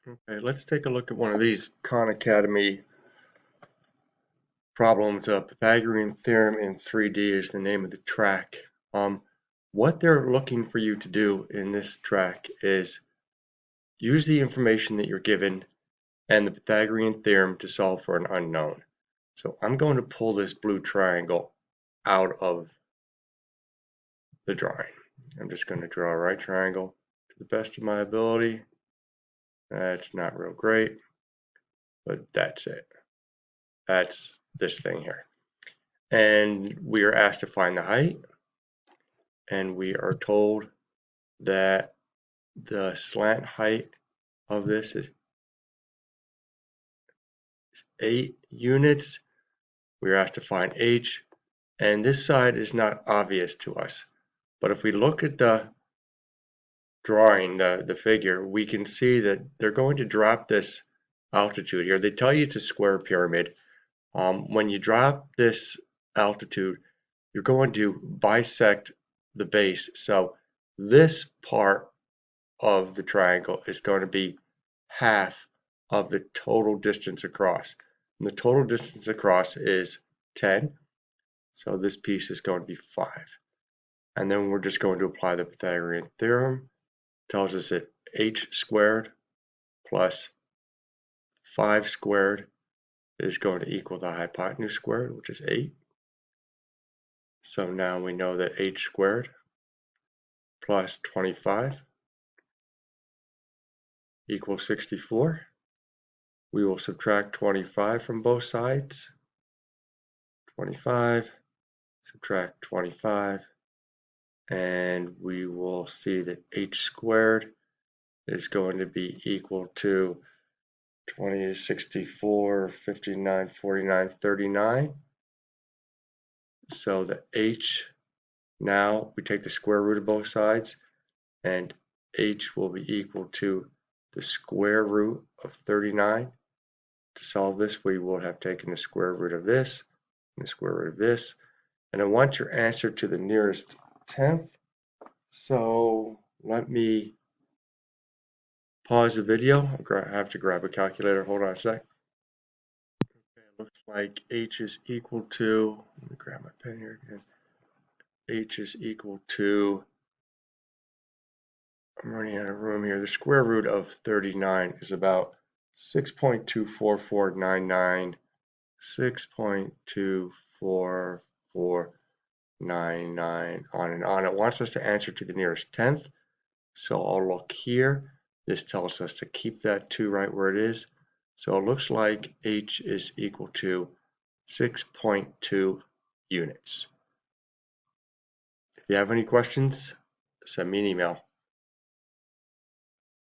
Okay, let's take a look at one of these Khan Academy problems. Pythagorean Theorem in 3D is the name of the track. What they're looking for you to do in this track is use the information that you're given and the Pythagorean Theorem to solve for an unknown. So I'm going to pull this blue triangle out of the drawing. I'm just going to draw a right triangle to the best of my ability. That's not real great, but that's it. That's this thing here. And we are asked to find the height, and we are told that the slant height of this is 8 units. We are asked to find h, and this side is not obvious to us. But if we look at the drawing, the figure, we can see that they're going to drop this altitude here. They tell you it's a square pyramid. When you drop this altitude, you're going to bisect the base. So this part of the triangle is going to be half of the total distance across. And the total distance across is 10. So this piece is going to be 5. And then we're just going to apply the Pythagorean theorem. It tells us that h squared plus 5 squared is going to equal the hypotenuse squared, which is 8. So now we know that h squared plus 25 equals 64. We will subtract 25 from both sides. 25, subtract 25, and we will see that h squared is going to be equal to 20, 64, 59, 49, 39. So the h, now we take the square root of both sides, and h will be equal to the square root of 39. To solve this, we will have taken the square root of this and the square root of this. And I want your answer to the nearest 10th. So let me pause the video. I have to grab a calculator. Hold on a sec. Okay, it looks like h is equal to, let me grab my pen here again. H is equal to, I'm running out of room here. The square root of 39 is about 6.24499, 6.24499, on and on. It wants us to answer to the nearest 10th. So I'll look here. This tells us to keep that 2 right where it is. So it looks like h is equal to 6.2 units. If you have any questions, send me an email.